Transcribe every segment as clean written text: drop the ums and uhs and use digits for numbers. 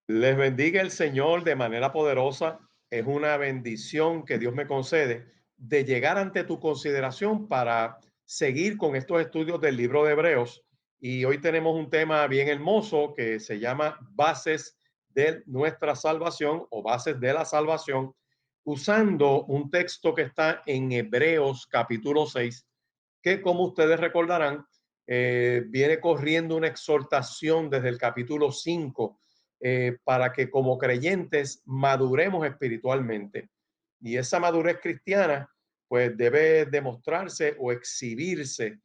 Les bendiga el Señor de manera poderosa. Es una bendición que Dios me concede de llegar ante tu consideración para seguir con estos estudios del libro de Hebreos. Y hoy tenemos un tema bien hermoso que se llama Bases de nuestra salvación o Bases de la salvación, usando un texto que está en Hebreos capítulo 6, que como ustedes recordarán, viene corriendo una exhortación desde el capítulo 5 para que como creyentes maduremos espiritualmente. Y esa madurez cristiana, pues debe demostrarse o exhibirse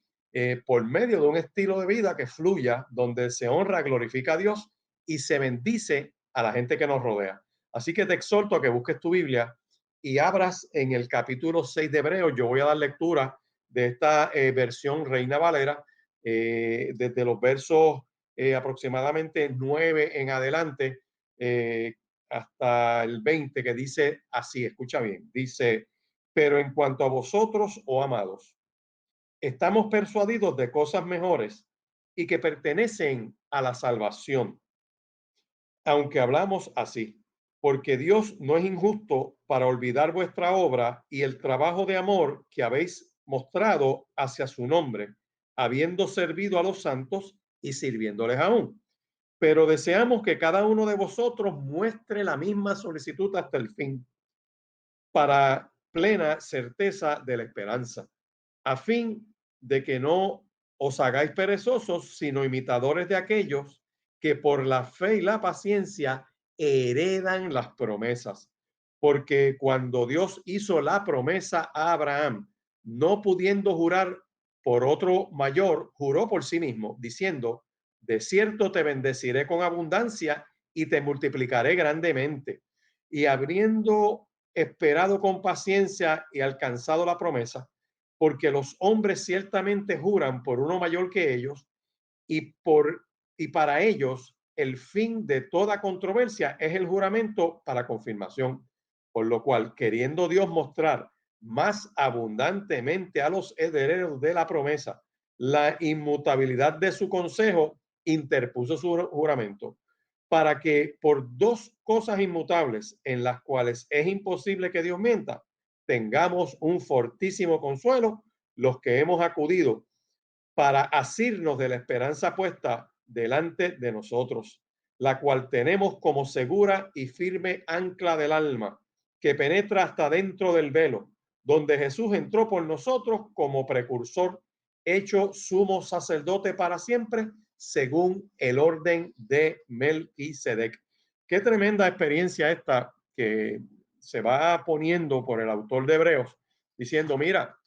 por medio de un estilo de vida que fluya, donde se honra, glorifica a Dios y se bendice a la gente que nos rodea. Así que te exhorto a que busques tu Biblia y abras en el capítulo 6 de Hebreos. Yo voy a dar lectura de esta versión Reina Valera, desde los versos aproximadamente 9 en adelante, eh, hasta el 20, que dice así, escucha bien, dice, pero en cuanto a vosotros, oh amados, estamos persuadidos de cosas mejores y que pertenecen a la salvación, aunque hablamos así, porque Dios no es injusto para olvidar vuestra obra y el trabajo de amor que habéis mostrado hacia su nombre, habiendo servido a los santos y sirviéndoles aún. Pero deseamos que cada uno de vosotros muestre la misma solicitud hasta el fin, para plena certeza de la esperanza, a fin de que no os hagáis perezosos, sino imitadores de aquellos que por la fe y la paciencia heredan las promesas. Porque cuando Dios hizo la promesa a Abraham, no pudiendo jurar por otro mayor, juró por sí mismo, diciendo, de cierto te bendeciré con abundancia y te multiplicaré grandemente. Y abriendo esperado con paciencia y alcanzado la promesa, porque los hombres ciertamente juran por uno mayor que ellos, y por y para ellos el fin de toda controversia es el juramento para confirmación, por lo cual, queriendo Dios mostrar más abundantemente a los herederos de la promesa la inmutabilidad de su consejo, interpuso su juramento, para que por dos cosas inmutables en las cuales es imposible que Dios mienta, tengamos un fortísimo consuelo los que hemos acudido para asirnos de la esperanza puesta delante de nosotros, la cual tenemos como segura y firme ancla del alma, que penetra hasta dentro del velo, donde Jesús entró por nosotros como precursor, hecho sumo sacerdote para siempre, según el orden de Melquisedec. Qué tremenda experiencia esta que se va poniendo por el autor de Hebreos, diciendo, mira,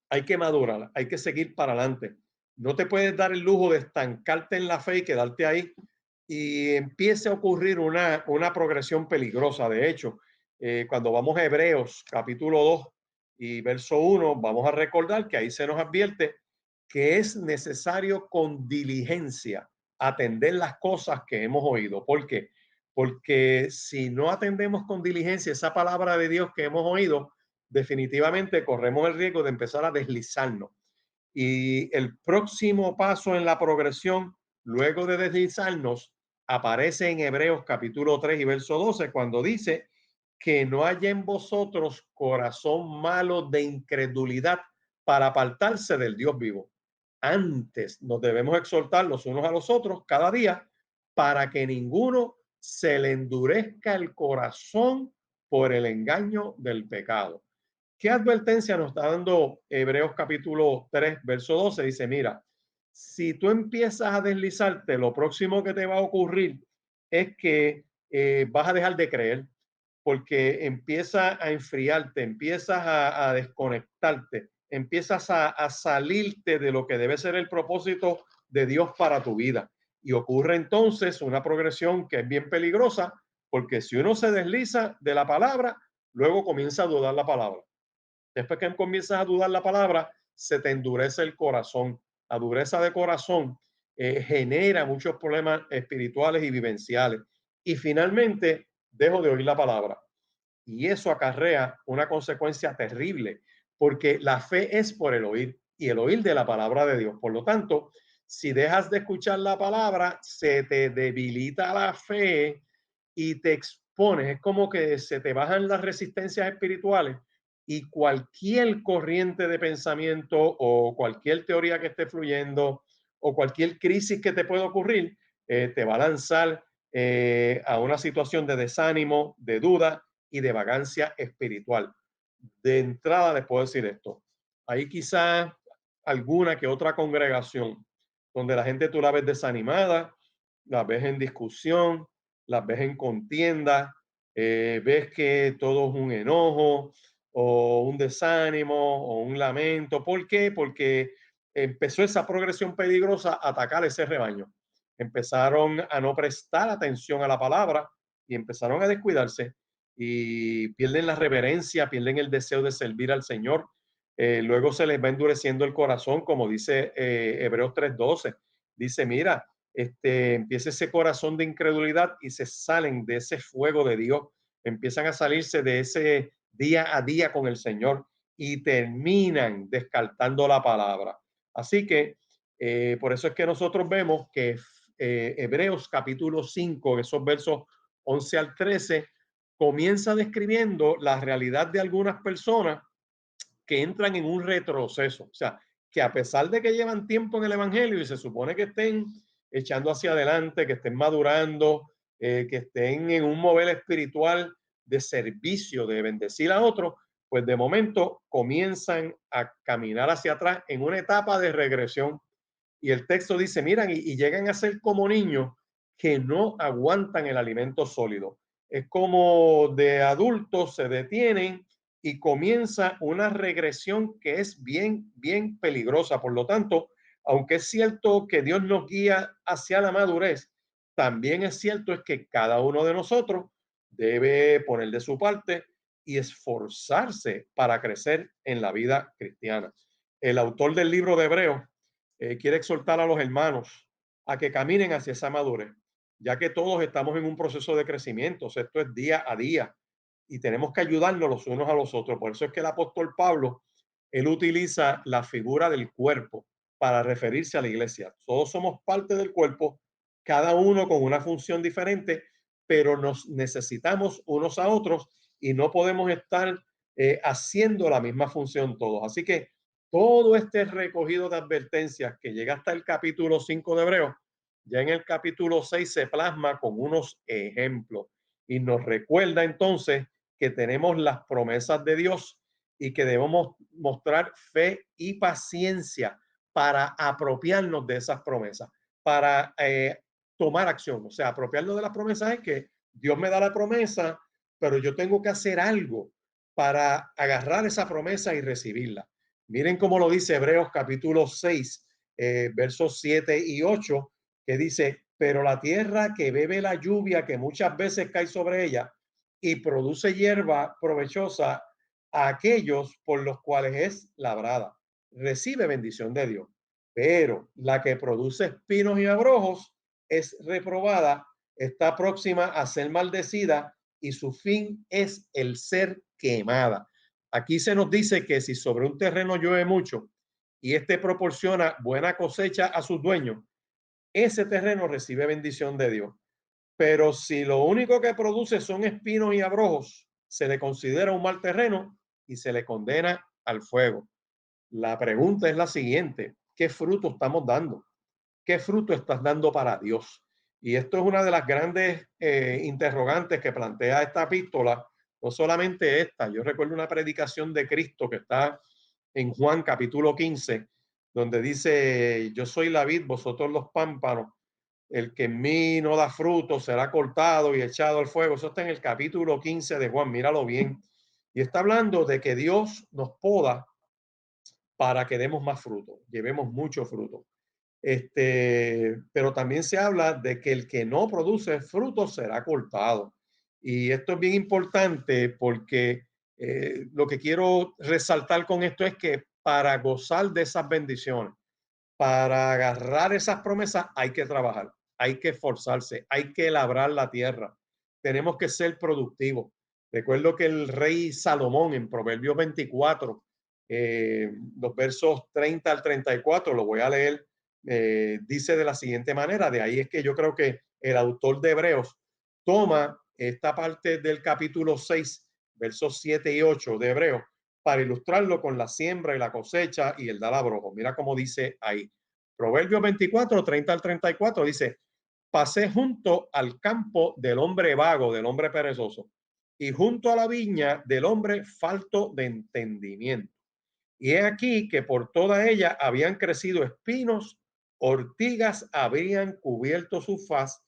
hay que madurar, hay que seguir para adelante. No te puedes dar el lujo de estancarte en la fe y quedarte ahí y empiece a ocurrir una progresión peligrosa. De hecho, cuando vamos a Hebreos capítulo 2 y verso 1, vamos a recordar que ahí se nos advierte que es necesario con diligencia atender las cosas que hemos oído. ¿Por qué? Porque si no atendemos con diligencia esa palabra de Dios que hemos oído, definitivamente corremos el riesgo de empezar a deslizarnos. Y el próximo paso en la progresión, luego de deslizarnos, aparece en Hebreos capítulo 3 y verso 12, cuando dice que no haya en vosotros corazón malo de incredulidad para apartarse del Dios vivo. Antes nos debemos exhortar los unos a los otros cada día para que ninguno se le endurezca el corazón por el engaño del pecado. ¿Qué advertencia nos está dando Hebreos capítulo 3, verso 12? Dice, mira, si tú empiezas a deslizarte, lo próximo que te va a ocurrir es que vas a dejar de creer, porque empiezas a enfriarte, empiezas a desconectarte, empiezas a salirte de lo que debe ser el propósito de Dios para tu vida. Y ocurre entonces una progresión que es bien peligrosa, porque si uno se desliza de la palabra, luego comienza a dudar la palabra. Después que comienzas a dudar la palabra, se te endurece el corazón. La dureza de corazón genera muchos problemas espirituales y vivenciales. Y finalmente, dejo de oír la palabra. Y eso acarrea una consecuencia terrible, porque la fe es por el oír y el oír de la palabra de Dios. Por lo tanto, si dejas de escuchar la palabra, se te debilita la fe y te expones. Es como que se te bajan las resistencias espirituales y cualquier corriente de pensamiento o cualquier teoría que esté fluyendo o cualquier crisis que te pueda ocurrir, te va a lanzar a una situación de desánimo, de duda y de vagancia espiritual. De entrada les puedo decir esto. Hay quizás alguna que otra congregación donde la gente tú la ves desanimada, la ves en discusión, las ves en contienda, ves que todo es un enojo o un desánimo o un lamento. ¿Por qué? Porque empezó esa progresión peligrosa a atacar ese rebaño. Empezaron a no prestar atención a la palabra y empezaron a descuidarse y pierden la reverencia, pierden el deseo de servir al Señor. Luego se les va endureciendo el corazón, como dice Hebreos 3:12. Dice, mira, empieza ese corazón de incredulidad y se salen de ese fuego de Dios, empiezan a salirse de ese día a día con el Señor y terminan descartando la palabra. Así que por eso es que nosotros vemos que Hebreos capítulo 5, esos versos 11 al 13, comienza describiendo la realidad de algunas personas que entran en un retroceso. O sea, que a pesar de que llevan tiempo en el Evangelio y se supone que estén echando hacia adelante, que estén madurando, que estén en un mover espiritual de servicio, de bendecir a otros, pues de momento comienzan a caminar hacia atrás en una etapa de regresión. Y el texto dice, miran, y llegan a ser como niños que no aguantan el alimento sólido. Es como de adultos se detienen y comienza una regresión que es bien, bien peligrosa. Por lo tanto, aunque es cierto que Dios nos guía hacia la madurez, también es cierto es que cada uno de nosotros debe poner de su parte y esforzarse para crecer en la vida cristiana. El autor del libro de Hebreos quiere exhortar a los hermanos a que caminen hacia esa madurez, ya que todos estamos en un proceso de crecimiento. O sea, esto es día a día y tenemos que ayudarnos los unos a los otros. Por eso es que el apóstol Pablo, él utiliza la figura del cuerpo para referirse a la iglesia. Todos somos parte del cuerpo, cada uno con una función diferente, pero nos necesitamos unos a otros y no podemos estar haciendo la misma función todos. Así que todo este recogido de advertencias que llega hasta el capítulo 5 de Hebreos, ya en el capítulo 6 se plasma con unos ejemplos y nos recuerda entonces que tenemos las promesas de Dios y que debemos mostrar fe y paciencia para apropiarnos de esas promesas, para tomar acción. O sea, apropiarnos de las promesas es que Dios me da la promesa, pero yo tengo que hacer algo para agarrar esa promesa y recibirla. Miren cómo lo dice Hebreos capítulo 6, versos 7 y 8, que dice, pero la tierra que bebe la lluvia que muchas veces cae sobre ella y produce hierba provechosa a aquellos por los cuales es labrada, recibe bendición de Dios. Pero la que produce espinos y abrojos es reprobada, está próxima a ser maldecida y su fin es el ser quemada. Aquí se nos dice que si sobre un terreno llueve mucho y este proporciona buena cosecha a sus dueños, ese terreno recibe bendición de Dios. Pero si lo único que produce son espinos y abrojos, se le considera un mal terreno y se le condena al fuego. La pregunta es la siguiente: ¿qué fruto estamos dando? ¿Qué fruto estás dando para Dios? Y esto es una de las grandes interrogantes que plantea esta epístola, no solamente esta. Yo recuerdo una predicación de Cristo que está en Juan capítulo 15, donde dice, yo soy la vid, vosotros los pámpanos, el que en mí no da fruto será cortado y echado al fuego. Eso está en el capítulo 15 de Juan, míralo bien. Y está hablando de que Dios nos poda para que demos más fruto, llevemos mucho fruto. Pero también se habla de que el que no produce fruto será cortado. Y esto es bien importante porque lo que quiero resaltar con esto es que para gozar de esas bendiciones, para agarrar esas promesas, hay que trabajar, hay que esforzarse, hay que labrar la tierra. Tenemos que ser productivos. Recuerdo que el rey Salomón en Proverbios 24, los versos 30 al 34, lo voy a leer, dice de la siguiente manera. De ahí es que yo creo que el autor de Hebreos toma esta parte del capítulo 6, versos 7 y 8 de Hebreos, para ilustrarlo con la siembra y la cosecha y el dar abrojo. Mira cómo dice ahí. Proverbios 24, 30 al 34 dice, pasé junto al campo del hombre vago, del hombre perezoso, y junto a la viña del hombre falto de entendimiento. Y he aquí que por toda ella habían crecido espinos, ortigas habían cubierto su faz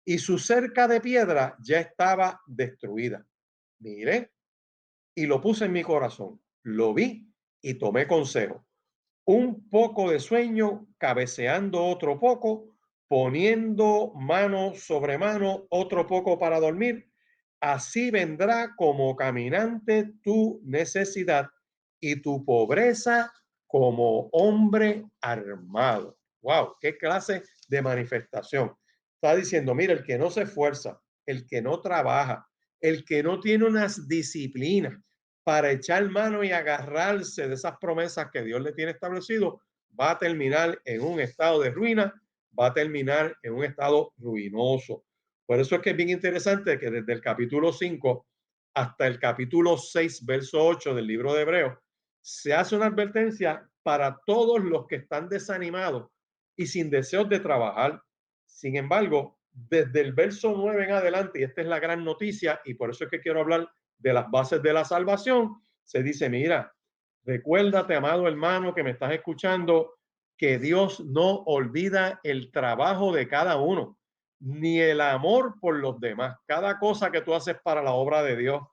y su cerca de piedra ya estaba destruida. Miré y lo puse en mi corazón, lo vi y tomé consejo. Un poco de sueño, cabeceando otro poco, poniendo mano sobre mano otro poco para dormir. Así vendrá como caminante tu necesidad y tu pobreza como hombre armado. Wow, qué clase de manifestación. Está diciendo, mira, el que no se esfuerza, el que no trabaja, el que no tiene unas disciplinas para echar mano y agarrarse de esas promesas que Dios le tiene establecido, va a terminar en un estado de ruina, va a terminar en un estado ruinoso. Por eso es que es bien interesante que desde el capítulo 5 hasta el capítulo 6, verso 8 del libro de Hebreos, se hace una advertencia para todos los que están desanimados y sin deseos de trabajar. Sin embargo, desde el verso 9 en adelante, y esta es la gran noticia, y por eso es que quiero hablar de las bases de la salvación, se dice, mira, recuérdate, amado hermano que me estás escuchando, que Dios no olvida el trabajo de cada uno, ni el amor por los demás. Cada cosa que tú haces para la obra de Dios,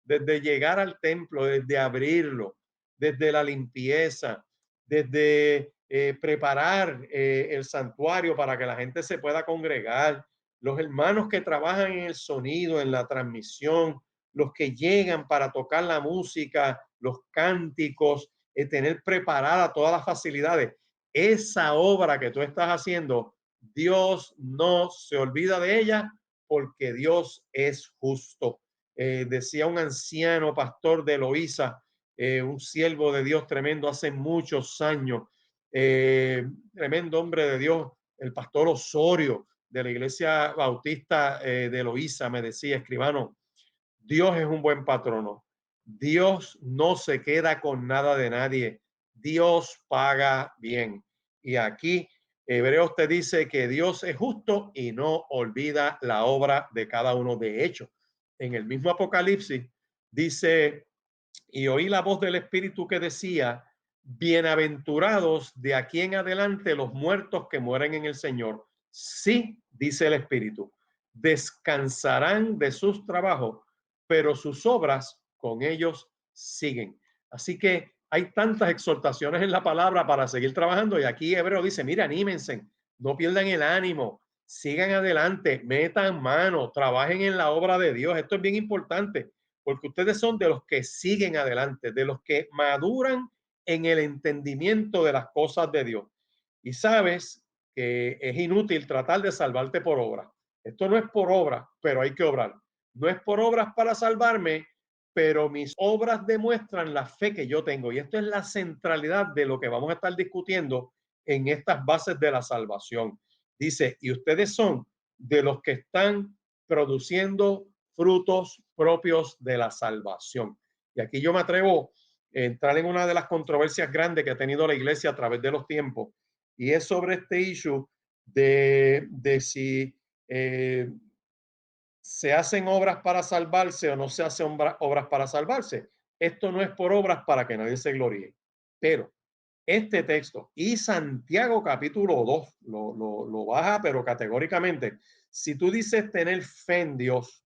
desde llegar al templo, desde abrirlo, desde la limpieza, desde preparar el santuario para que la gente se pueda congregar, los hermanos que trabajan en el sonido, en la transmisión, los que llegan para tocar la música, los cánticos, tener preparada todas las facilidades. Esa obra que tú estás haciendo, Dios no se olvida de ella porque Dios es justo. Decía un anciano pastor de Eloísa, un siervo de Dios tremendo hace muchos años, tremendo hombre de Dios, el pastor Osorio de la iglesia bautista de Eloísa, me decía, escribano, Dios es un buen patrono. Dios no se queda con nada de nadie. Dios paga bien. Y aquí Hebreos te dice que Dios es justo y no olvida la obra de cada uno. De hecho, en el mismo Apocalipsis dice, y oí la voz del Espíritu que decía, bienaventurados de aquí en adelante los muertos que mueren en el Señor. Sí, dice el Espíritu, descansarán de sus trabajos, pero sus obras con ellos siguen. Así que hay tantas exhortaciones en la palabra para seguir trabajando y aquí Hebreo dice, mira, anímense, no pierdan el ánimo, sigan adelante, metan mano, trabajen en la obra de Dios. Esto es bien importante porque ustedes son de los que siguen adelante, de los que maduran en el entendimiento de las cosas de Dios. Y sabes que es inútil tratar de salvarte por obra. Esto no es por obra, pero hay que obrar. No es por obras para salvarme, pero mis obras demuestran la fe que yo tengo. Y esto es la centralidad de lo que vamos a estar discutiendo en estas bases de la salvación. Dice, y ustedes son de los que están produciendo frutos propios de la salvación. Y aquí yo me atrevo a entrar en una de las controversias grandes que ha tenido la iglesia a través de los tiempos, y es sobre este issue de si se hacen obras para salvarse o no se hacen obras para salvarse. Esto no es por obras para que nadie se gloríe, pero este texto y Santiago capítulo 2 lo baja, pero categóricamente. Si tú dices tener fe en Dios,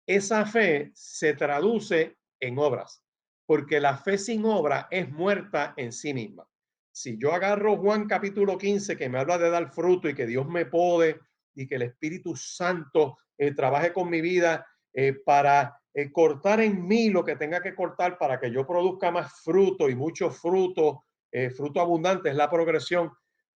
esa fe se traduce en obras, porque la fe sin obra es muerta en sí misma. Si yo agarro Juan capítulo 15, que me habla de dar fruto y que Dios me pode y que el Espíritu Santo trabaje con mi vida para cortar en mí lo que tenga que cortar para que yo produzca más fruto y mucho fruto, fruto abundante, es la progresión,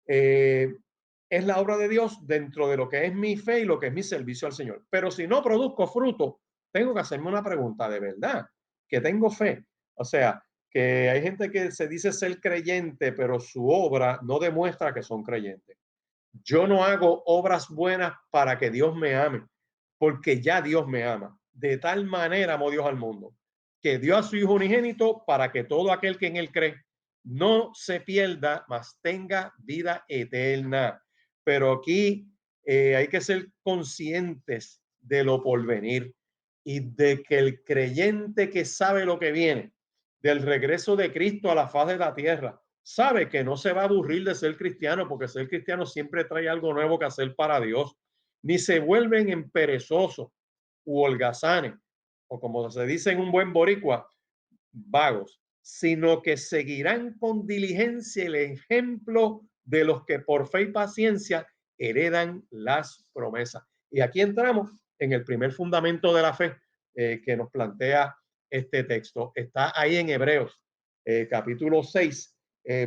es la obra de Dios dentro de lo que es mi fe y lo que es mi servicio al Señor. Pero si no produzco fruto, tengo que hacerme una pregunta, ¿de verdad que tengo fe? O sea, que hay gente que se dice ser creyente, pero su obra no demuestra que son creyentes. Yo no hago obras buenas para que Dios me ame, porque ya Dios me ama. de tal manera amó Dios al mundo, que dio a su Hijo unigénito para que todo aquel que en él cree no se pierda, mas tenga vida eterna. Pero aquí hay que ser conscientes de lo por venir y de que el creyente que sabe lo que viene del regreso de Cristo a la faz de la tierra, sabe que no se va a aburrir de ser cristiano, porque ser cristiano siempre trae algo nuevo que hacer para Dios, ni se vuelven en perezosos u holgazanes, o como se dice en un buen boricua, vagos, sino que seguirán con diligencia el ejemplo de los que por fe y paciencia heredan las promesas. Y aquí entramos en el primer fundamento de la fe que nos plantea este texto. Está ahí en Hebreos, capítulo 6,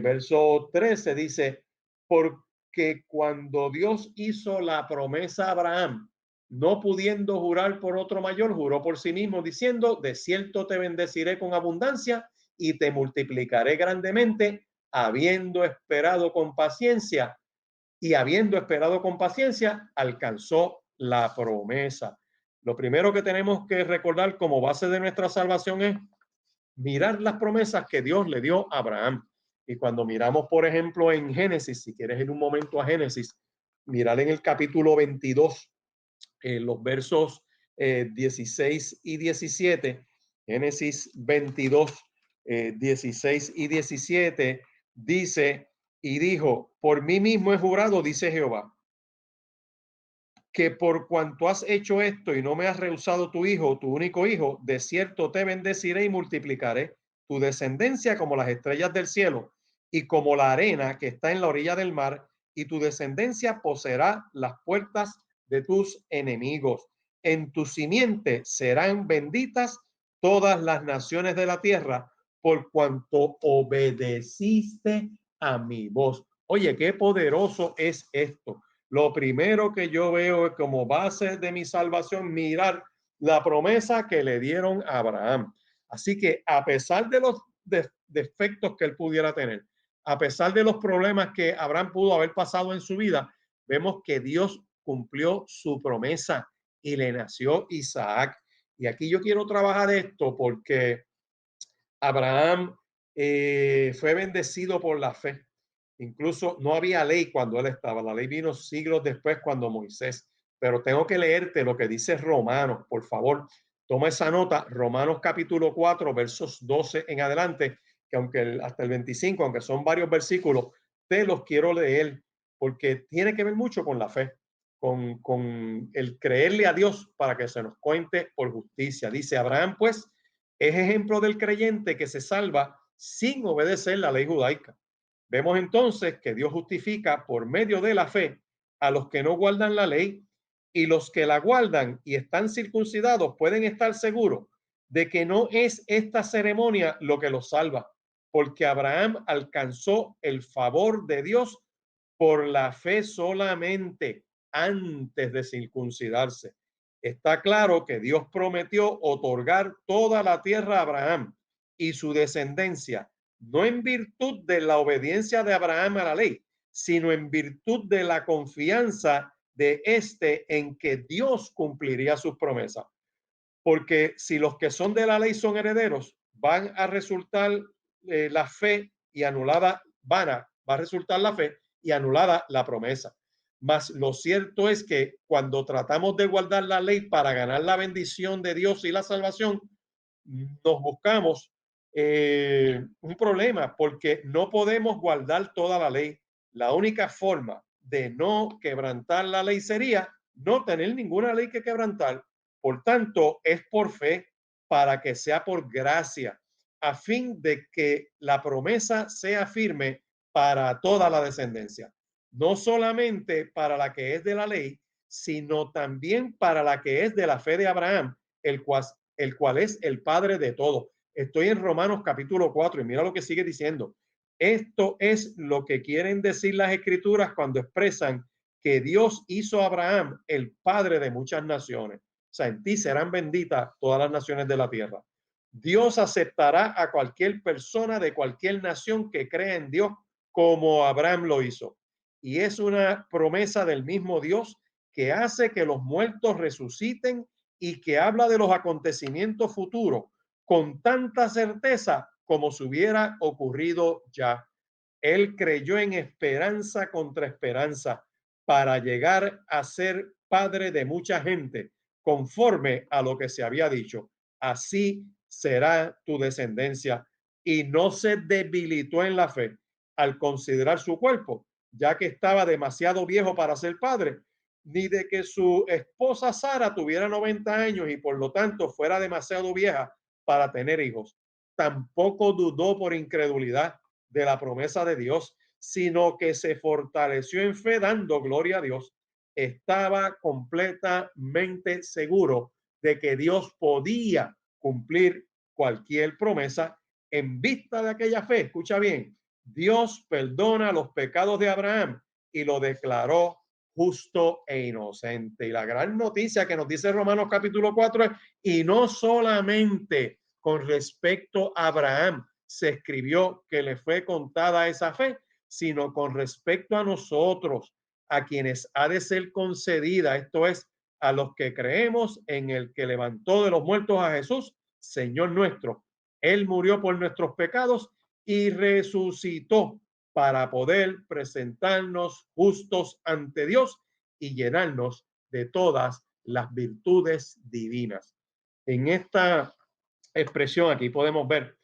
verso 13, dice, porque cuando Dios hizo la promesa a Abraham, no pudiendo jurar por otro mayor, juró por sí mismo, diciendo, de cierto te bendeciré con abundancia y te multiplicaré grandemente, habiendo esperado con paciencia. Y habiendo esperado con paciencia, alcanzó la promesa. Lo primero que tenemos que recordar como base de nuestra salvación es mirar las promesas que Dios le dio a Abraham. Y cuando miramos, por ejemplo, en Génesis, si quieres ir un momento a Génesis, mirar en el capítulo 22, los versos 16 y 17, Génesis 22, 16 y 17, dice, y dijo, por mí mismo he jurado, dice Jehová, que por cuanto has hecho esto y no me has rehusado tu hijo, tu único hijo, de cierto te bendeciré y multiplicaré tu descendencia como las estrellas del cielo y como la arena que está en la orilla del mar, y tu descendencia poseerá las puertas de tus enemigos. En tu simiente serán benditas todas las naciones de la tierra, por cuanto obedeciste a mi voz. Oye, qué poderoso es esto. Lo primero que yo veo es como base de mi salvación, mirar la promesa que le dieron a Abraham. Así que a pesar de los defectos que él pudiera tener, a pesar de los problemas que Abraham pudo haber pasado en su vida, vemos que Dios cumplió su promesa y le nació Isaac. Y aquí yo quiero trabajar esto porque Abraham fue bendecido por la fe. Incluso no había ley cuando él estaba. La ley vino siglos después cuando Moisés. Pero tengo que leerte lo que dice Romanos, por favor. Toma esa nota, Romanos capítulo 4, versos 12 en adelante, que aunque hasta el 25, aunque son varios versículos, te los quiero leer porque tiene que ver mucho con la fe, con el creerle a Dios para que se nos cuente por justicia. Dice Abraham, pues, es ejemplo del creyente que se salva sin obedecer la ley judaica. Vemos entonces que Dios justifica por medio de la fe a los que no guardan la ley, y los que la guardan y están circuncidados pueden estar seguros de que no es esta ceremonia lo que los salva, porque Abraham alcanzó el favor de Dios por la fe solamente antes de circuncidarse. Está claro que Dios prometió otorgar toda la tierra a Abraham y su descendencia, no en virtud de la obediencia de Abraham a la ley, sino en virtud de la confianza de este en que Dios cumpliría sus promesas. Porque si los que son de la ley son herederos, van a resultar la fe y anulada, va a resultar la fe y anulada la promesa. Mas lo cierto es que cuando tratamos de guardar la ley para ganar la bendición de Dios y la salvación, nos buscamos un problema porque no podemos guardar toda la ley. La única forma de no quebrantar la ley sería no tener ninguna ley que quebrantar. Por tanto, es por fe para que sea por gracia, a fin de que la promesa sea firme para toda la descendencia, no solamente para la que es de la ley, sino también para la que es de la fe de Abraham, el cual es el padre de todo. Estoy en Romanos capítulo 4 y mira lo que sigue diciendo. Esto es lo que quieren decir las escrituras cuando expresan que Dios hizo a Abraham el padre de muchas naciones. O sea, en ti serán benditas todas las naciones de la tierra. Dios aceptará a cualquier persona de cualquier nación que crea en Dios como Abraham lo hizo. Y es una promesa del mismo Dios que hace que los muertos resuciten y que habla de los acontecimientos futuros con tanta certeza como si hubiera ocurrido ya. Él creyó en esperanza contra esperanza para llegar a ser padre de mucha gente, conforme a lo que se había dicho. Así será tu descendencia. Y no se debilitó en la fe al considerar su cuerpo, ya que estaba demasiado viejo para ser padre, ni de que su esposa Sara tuviera 90 años y por lo tanto fuera demasiado vieja para tener hijos. Tampoco dudó por incredulidad de la promesa de Dios, sino que se fortaleció en fe dando gloria a Dios. Estaba completamente seguro de que Dios podía cumplir cualquier promesa en vista de aquella fe. Escucha bien, Dios perdona los pecados de Abraham y lo declaró justo e inocente. Y la gran noticia que nos dice Romanos capítulo 4 es, y no solamente con respecto a Abraham se escribió que le fue contada esa fe, sino con respecto a nosotros, a quienes ha de ser concedida, esto es, a los que creemos en el que levantó de los muertos a Jesús, Señor nuestro. Él murió por nuestros pecados y resucitó para poder presentarnos justos ante Dios y llenarnos de todas las virtudes divinas. En esta expresión aquí podemos ver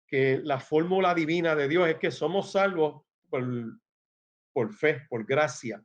que la fórmula divina de Dios es que somos salvos por fe, por gracia,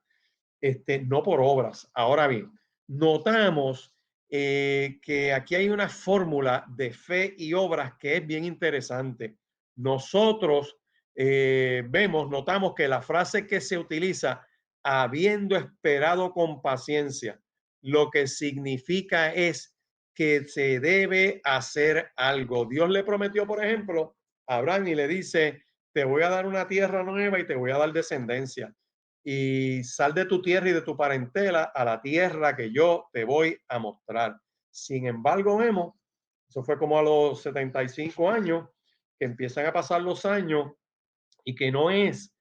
no por obras. Ahora bien, notamos que aquí hay una fórmula de fe y obras que es bien interesante. Nosotros notamos que la frase que se utiliza, habiendo esperado con paciencia, lo que significa es que se debe hacer algo. Dios le prometió, por ejemplo, a Abraham y le dice, te voy a dar una tierra nueva y te voy a dar descendencia y sal de tu tierra y de tu parentela a la tierra que yo te voy a mostrar. Sin embargo, vemos, eso fue como a los 75 años, que empiezan a pasar los años y que no es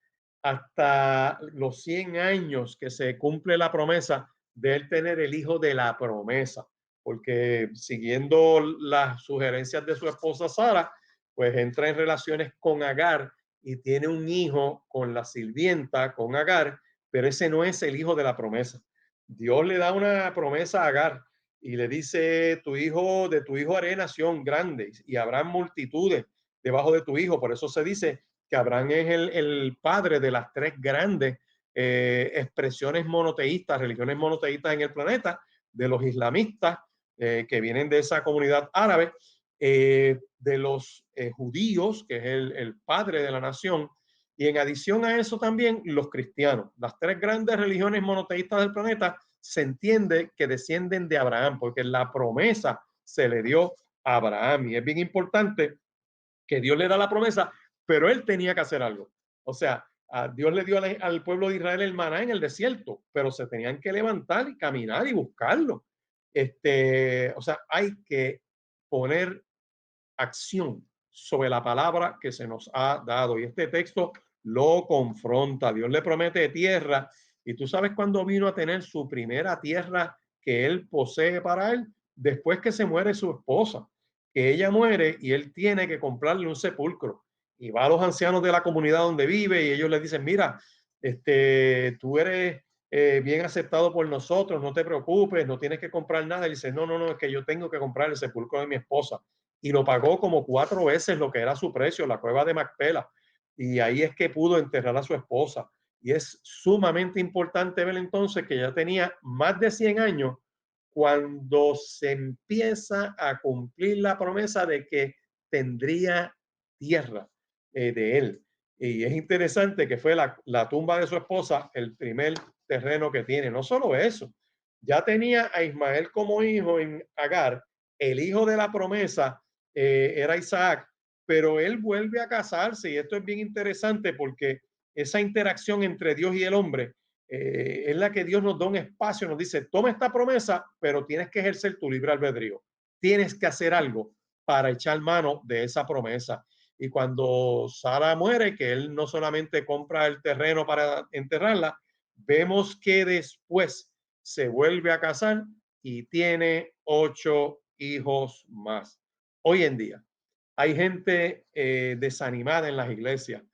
hasta los 100 años que se cumple la promesa de él tener el hijo de la promesa, porque siguiendo las sugerencias de su esposa Sara, pues entra en relaciones con Agar y tiene un hijo con la sirvienta, con Agar, pero ese no es el hijo de la promesa. Dios le da una promesa a Agar y le dice, de tu hijo haré nación grande y habrá multitudes debajo de tu hijo. Por eso se dice que Abraham es el padre de las tres grandes expresiones monoteístas, religiones monoteístas en el planeta, de los islamistas que vienen de esa comunidad árabe, de los judíos, que es el padre de la nación, y en adición a eso también los cristianos. Las tres grandes religiones monoteístas del planeta se entiende que descienden de Abraham, porque la promesa se le dio a Abraham. Y es bien importante que Dios le da la promesa, pero él tenía que hacer algo. O sea, a Dios le dio al pueblo de Israel el maná en el desierto, pero se tenían que levantar y caminar y buscarlo. O sea, hay que poner acción sobre la palabra que se nos ha dado. Y este texto lo confronta. Dios le promete tierra. Y tú sabes cuándo vino a tener su primera tierra que él posee para él, después que se muere su esposa, que ella muere y él tiene que comprarle un sepulcro. Y va a los ancianos de la comunidad donde vive y ellos le dicen, mira, tú eres bien aceptado por nosotros, no te preocupes, no tienes que comprar nada. Y dice, no, no, no, es que yo tengo que comprar el sepulcro de mi esposa. Y lo pagó como 4 veces lo que era su precio, la cueva de Macpela. Y ahí es que pudo enterrar a su esposa. Y es sumamente importante ver entonces que ya tenía más de 100 años cuando se empieza a cumplir la promesa de que tendría tierra de él. Y es interesante que fue la tumba de su esposa el primer terreno que tiene. No solo eso, ya tenía a Ismael como hijo en Agar, el hijo de la promesa era Isaac, pero él vuelve a casarse y esto es bien interesante porque esa interacción entre Dios y el hombre es la que Dios nos da un espacio, nos dice, toma esta promesa, pero tienes que ejercer tu libre albedrío, tienes que hacer algo para echar mano de esa promesa. Y cuando Sara muere, que él no solamente compra el terreno para enterrarla, vemos que después se vuelve a casar y tiene 8 hijos más. Hoy en día hay gente desanimada en las iglesias,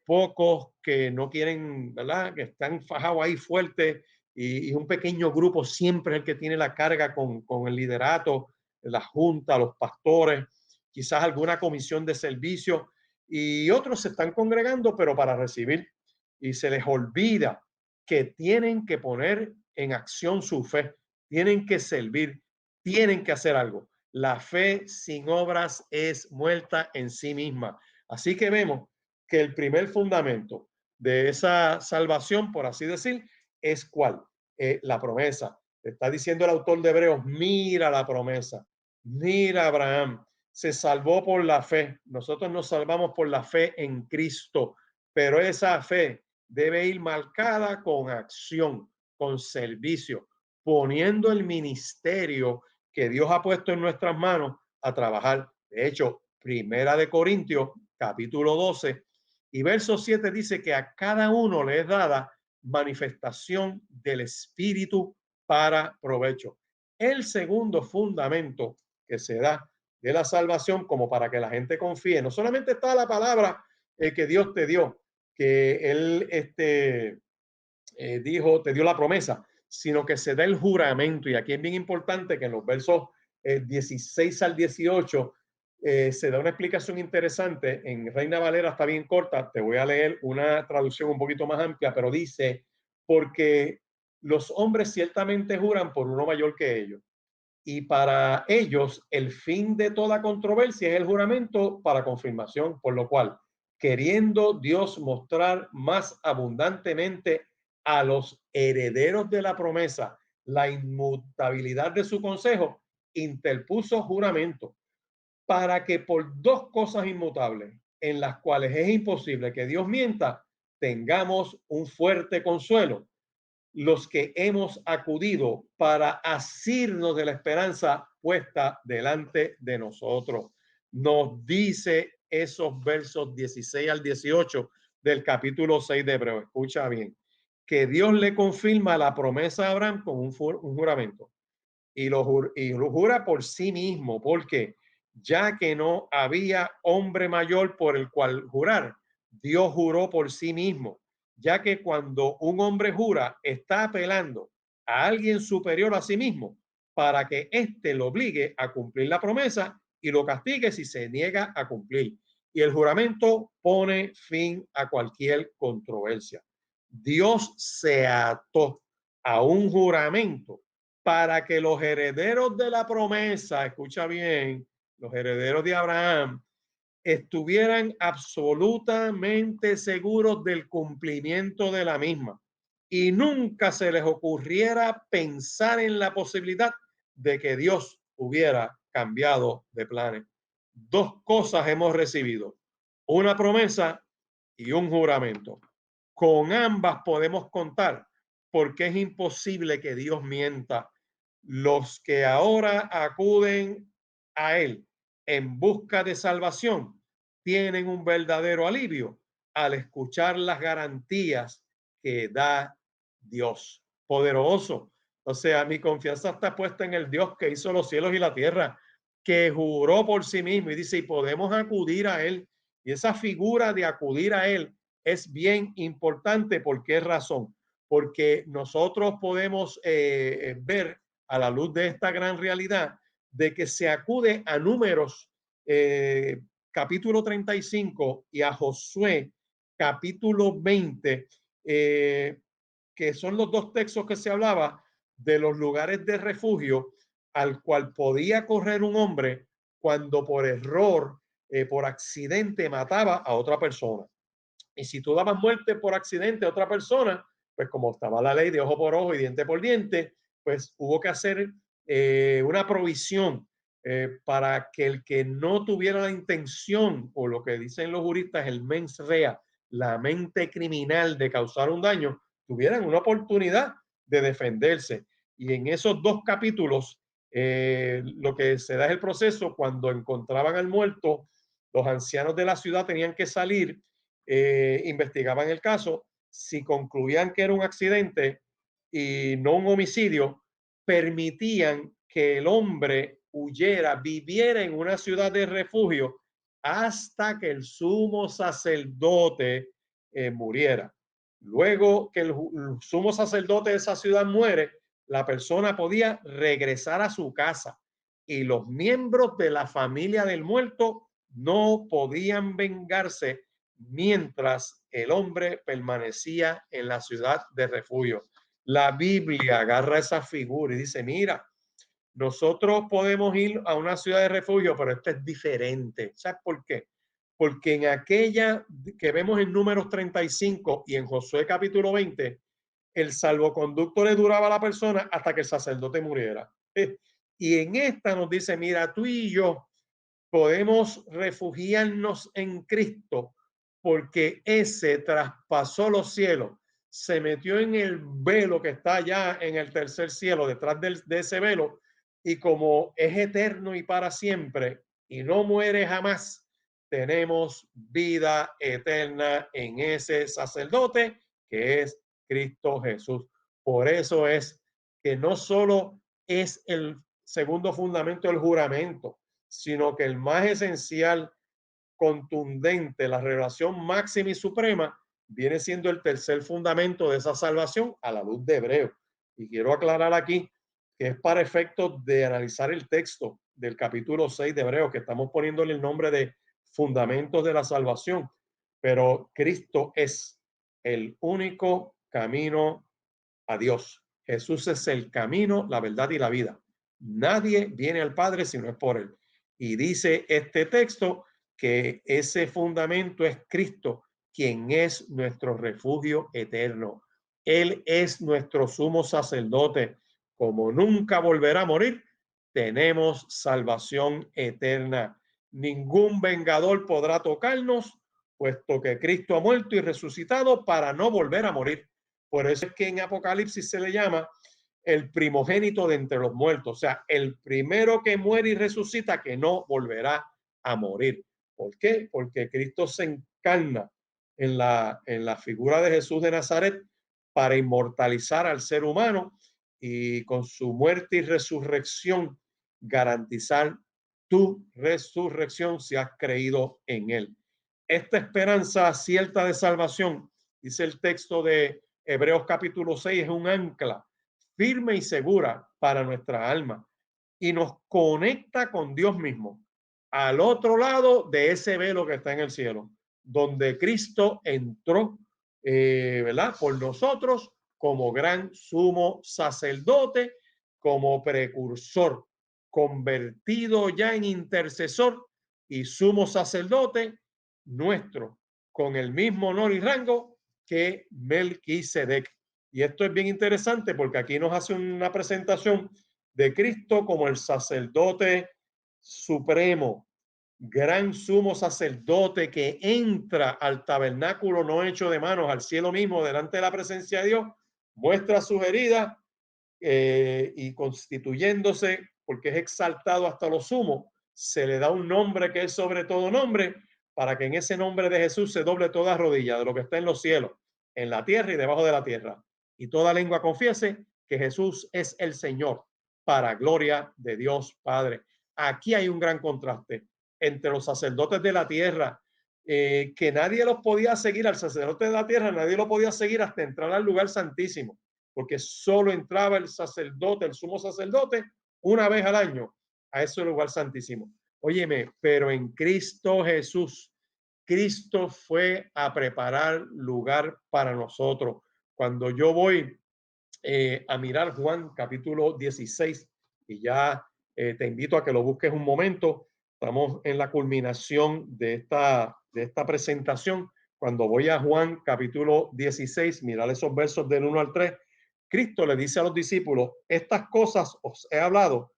pocos que no quieren, ¿verdad? Que están fajados ahí fuertes y un pequeño grupo siempre es el que tiene la carga con el liderato, la junta, los pastores, quizás alguna comisión de servicio y otros se están congregando, pero para recibir y se les olvida que tienen que poner en acción su fe, tienen que servir, tienen que hacer algo. La fe sin obras es muerta en sí misma. Así que vemos que el primer fundamento de esa salvación, por así decir, es cuál? La promesa. Está diciendo el autor de Hebreos, mira la promesa, mira Abraham, se salvó por la fe. Nosotros nos salvamos por la fe en Cristo, pero esa fe debe ir marcada con acción, con servicio, poniendo el ministerio que Dios ha puesto en nuestras manos a trabajar. De hecho, Primera de Corintios, capítulo 12 y verso 7 dice que a cada uno le es dada manifestación del Espíritu para provecho. El segundo fundamento que se da de la salvación como para que la gente confíe, no solamente está la palabra que Dios te dio, que Él dijo, te dio la promesa, sino que se da el juramento. Y aquí es bien importante que en los versos 16 al 18 se da una explicación interesante. En Reina Valera está bien corta, te voy a leer una traducción un poquito más amplia, pero dice, porque los hombres ciertamente juran por uno mayor que ellos. Y para ellos el fin de toda controversia es el juramento para confirmación, por lo cual, queriendo Dios mostrar más abundantemente a los herederos de la promesa la inmutabilidad de su consejo, interpuso juramento para que por dos cosas inmutables en las cuales es imposible que Dios mienta, tengamos un fuerte consuelo los que hemos acudido para asirnos de la esperanza puesta delante de nosotros. Nos dice esos versos 16 al 18 del capítulo 6 de Hebreos. Escucha bien, que Dios le confirma la promesa a Abraham con un juramento y lo jura por sí mismo, porque ya que no había hombre mayor por el cual jurar, Dios juró por sí mismo, ya que cuando un hombre jura, está apelando a alguien superior a sí mismo para que éste lo obligue a cumplir la promesa y lo castigue si se niega a cumplir. Y el juramento pone fin a cualquier controversia. Dios se ató a un juramento para que los herederos de la promesa, escucha bien, los herederos de Abraham, estuvieran absolutamente seguros del cumplimiento de la misma y nunca se les ocurriera pensar en la posibilidad de que Dios hubiera cambiado de planes. Dos cosas hemos recibido, una promesa y un juramento. Con ambas podemos contar porque es imposible que Dios mienta. Los que ahora acuden a Él en busca de salvación tienen un verdadero alivio al escuchar las garantías que da Dios poderoso. O sea, mi confianza está puesta en el Dios que hizo los cielos y la tierra, que juró por sí mismo y dice, y podemos acudir a Él. Y esa figura de acudir a Él es bien importante. ¿Por qué razón? Porque nosotros podemos ver a la luz de esta gran realidad de que se acude a Números capítulo 35 y a Josué capítulo 20, que son los dos textos que se hablaba de los lugares de refugio al cual podía correr un hombre cuando por error, por accidente, mataba a otra persona. Y si tú dabas muerte por accidente a otra persona, pues como estaba la ley de ojo por ojo y diente por diente, pues hubo que hacer una provisión para que el que no tuviera la intención, o lo que dicen los juristas, el mens rea, la mente criminal de causar un daño, tuvieran una oportunidad de defenderse. Y en esos dos capítulos, lo que se da es el proceso cuando encontraban al muerto, los ancianos de la ciudad tenían que salir, investigaban el caso, si concluían que era un accidente y no un homicidio, permitían que el hombre huyera, viviera en una ciudad de refugio hasta que el sumo sacerdote muriera. Luego que el sumo sacerdote de esa ciudad muere, la persona podía regresar a su casa y los miembros de la familia del muerto no podían vengarse mientras el hombre permanecía en la ciudad de refugio. La Biblia agarra esa figura y dice, mira, nosotros podemos ir a una ciudad de refugio, pero esta es diferente. ¿Sabes por qué? Porque en aquella que vemos en Números 35 y en Josué capítulo 20, el salvoconducto le duraba a la persona hasta que el sacerdote muriera. Y en esta nos dice, mira, tú y yo podemos refugiarnos en Cristo porque ese traspasó los cielos, se metió en el velo que está allá en el tercer cielo, detrás de ese velo, y como es eterno y para siempre y no muere jamás, tenemos vida eterna en ese sacerdote que es Cristo Jesús. Por eso es que no solo es el segundo fundamento del juramento, sino que el más esencial, contundente, la revelación máxima y suprema, viene siendo el tercer fundamento de esa salvación a la luz de Hebreo. Y quiero aclarar aquí que es para efectos de analizar el texto del capítulo 6 de Hebreo, que estamos poniéndole el nombre de fundamentos de la salvación, pero Cristo es el único camino a Dios. Jesús es el camino, la verdad y la vida. Nadie viene al Padre si no es por él. Y dice este texto que ese fundamento es Cristo, quien es nuestro refugio eterno. Él es nuestro sumo sacerdote. Como nunca volverá a morir, tenemos salvación eterna. Ningún vengador podrá tocarnos, puesto que Cristo ha muerto y resucitado para no volver a morir. Por eso es que en Apocalipsis se le llama el primogénito de entre los muertos, o sea, el primero que muere y resucita que no volverá a morir. ¿Por qué? Porque Cristo se encarna en la figura de Jesús de Nazaret para inmortalizar al ser humano y con su muerte y resurrección garantizar tu resurrección si has creído en él. Esta esperanza cierta de salvación, dice el texto de Hebreos capítulo 6, es un ancla firme y segura para nuestra alma y nos conecta con Dios mismo al otro lado de ese velo que está en el cielo, donde Cristo entró, ¿verdad? Por nosotros como gran sumo sacerdote, como precursor, convertido ya en intercesor y sumo sacerdote nuestro, con el mismo honor y rango que Melquisedec. Y esto es bien interesante porque aquí nos hace una presentación de Cristo como el sacerdote supremo, gran sumo sacerdote que entra al tabernáculo no hecho de manos, al cielo mismo, delante de la presencia de Dios, muestra sus heridas y constituyéndose, porque es exaltado hasta lo sumo, se le da un nombre que es sobre todo nombre, para que en ese nombre de Jesús se doble toda rodilla de lo que está en los cielos, en la tierra y debajo de la tierra. Y toda lengua confiese que Jesús es el Señor, para gloria de Dios Padre. Aquí hay un gran contraste entre los sacerdotes de la tierra, que nadie los podía seguir, al sacerdote de la tierra nadie lo podía seguir hasta entrar al lugar santísimo, porque solo entraba el sacerdote, el sumo sacerdote, una vez al año a ese lugar santísimo. Óyeme, pero en Cristo Jesús, Cristo fue a preparar lugar para nosotros. Cuando yo voy a mirar Juan capítulo 16, y ya te invito a que lo busques un momento, estamos en la culminación de esta presentación. Cuando voy a Juan capítulo 16, mirar esos versos del 1 al 3, Cristo le dice a los discípulos, estas cosas os he hablado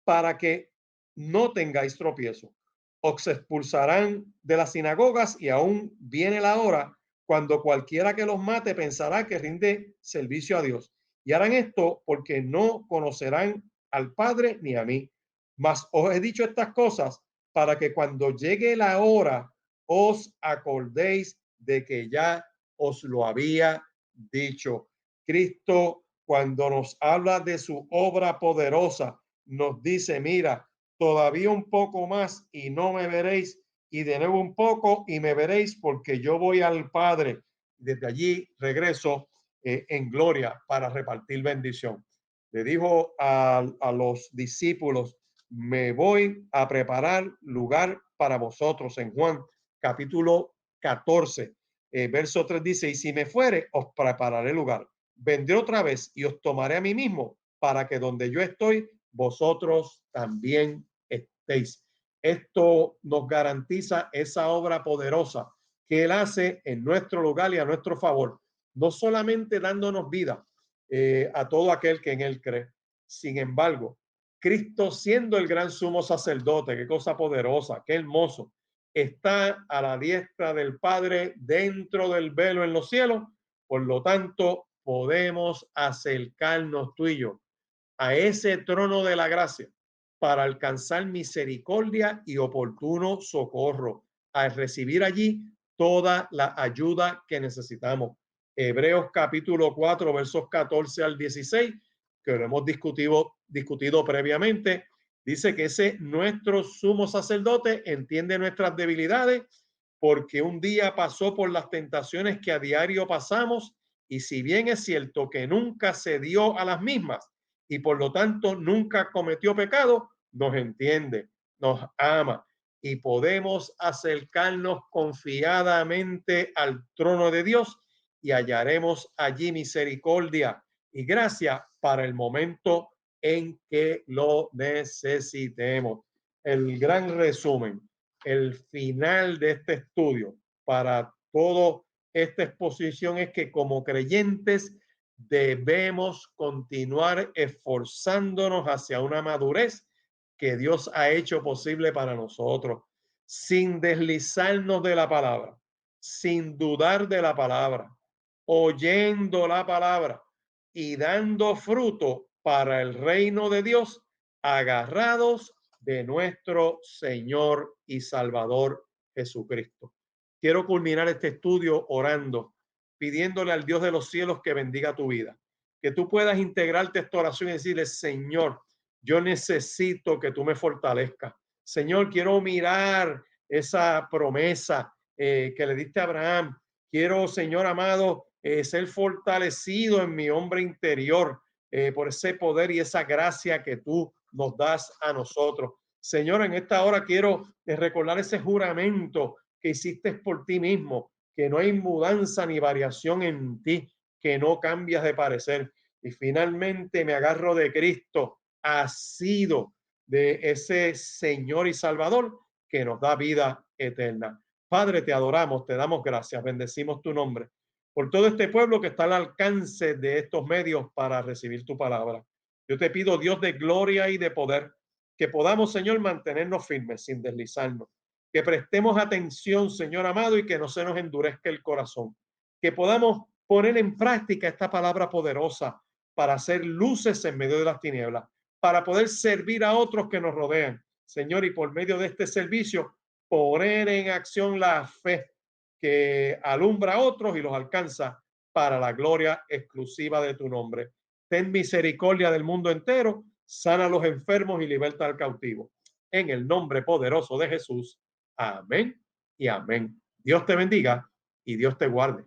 para que no tengáis tropiezo. Os expulsarán de las sinagogas y aún viene la hora cuando cualquiera que los mate pensará que rinde servicio a Dios. Y harán esto porque no conocerán al Padre ni a mí. Mas os he dicho estas cosas para que cuando llegue la hora os acordéis de que ya os lo había dicho. Cristo cuando nos habla de su obra poderosa, nos dice, mira, todavía un poco más y no me veréis, y de nuevo un poco y me veréis porque yo voy al Padre. Desde allí regreso en gloria para repartir bendición. Le dijo a los discípulos, me voy a preparar lugar para vosotros en Juan capítulo 14, verso 3 dice, y si me fuere, os prepararé lugar. Vendré otra vez y os tomaré a mí mismo para que donde yo estoy, vosotros también estéis. Esto nos garantiza esa obra poderosa que Él hace en nuestro lugar y a nuestro favor, no solamente dándonos vida a todo aquel que en Él cree. Sin embargo, Cristo siendo el gran sumo sacerdote, qué cosa poderosa, qué hermoso, está a la diestra del Padre dentro del velo en los cielos. Por lo tanto, podemos acercarnos tú y yo a ese trono de la gracia para alcanzar misericordia y oportuno socorro, a recibir allí toda la ayuda que necesitamos. Hebreos capítulo 4, versos 14 al 16, que lo hemos discutido previamente, dice que ese nuestro sumo sacerdote entiende nuestras debilidades porque un día pasó por las tentaciones que a diario pasamos y si bien es cierto que nunca se dio a las mismas, y por lo tanto nunca cometió pecado, nos entiende, nos ama y podemos acercarnos confiadamente al trono de Dios y hallaremos allí misericordia y gracia para el momento en que lo necesitemos. El gran resumen, el final de este estudio para toda esta exposición es que como creyentes debemos continuar esforzándonos hacia una madurez que Dios ha hecho posible para nosotros, sin deslizarnos de la palabra, sin dudar de la palabra, oyendo la palabra y dando fruto para el reino de Dios, agarrados de nuestro Señor y Salvador Jesucristo. Quiero culminar este estudio orando, pidiéndole al Dios de los cielos que bendiga tu vida, que tú puedas integrarte a esta oración y decirle, Señor, yo necesito que tú me fortalezcas. Señor, quiero mirar esa promesa que le diste a Abraham. Quiero, Señor amado, ser fortalecido en mi hombre interior por ese poder y esa gracia que tú nos das a nosotros. Señor, en esta hora quiero recordar ese juramento que hiciste por ti mismo, que no hay mudanza ni variación en ti, que no cambias de parecer. Y finalmente me agarro de Cristo, asido de ese Señor y Salvador que nos da vida eterna. Padre, te adoramos, te damos gracias, bendecimos tu nombre por todo este pueblo que está al alcance de estos medios para recibir tu palabra. Yo te pido, Dios de gloria y de poder, que podamos, Señor, mantenernos firmes sin deslizarnos, que prestemos atención, Señor amado, y que no se nos endurezca el corazón, que podamos poner en práctica esta palabra poderosa para hacer luces en medio de las tinieblas, para poder servir a otros que nos rodean, Señor, y por medio de este servicio, poner en acción la fe que alumbra a otros y los alcanza para la gloria exclusiva de tu nombre. Ten misericordia del mundo entero, sana a los enfermos y liberta al cautivo. En el nombre poderoso de Jesús. Amén y amén. Dios te bendiga y Dios te guarde.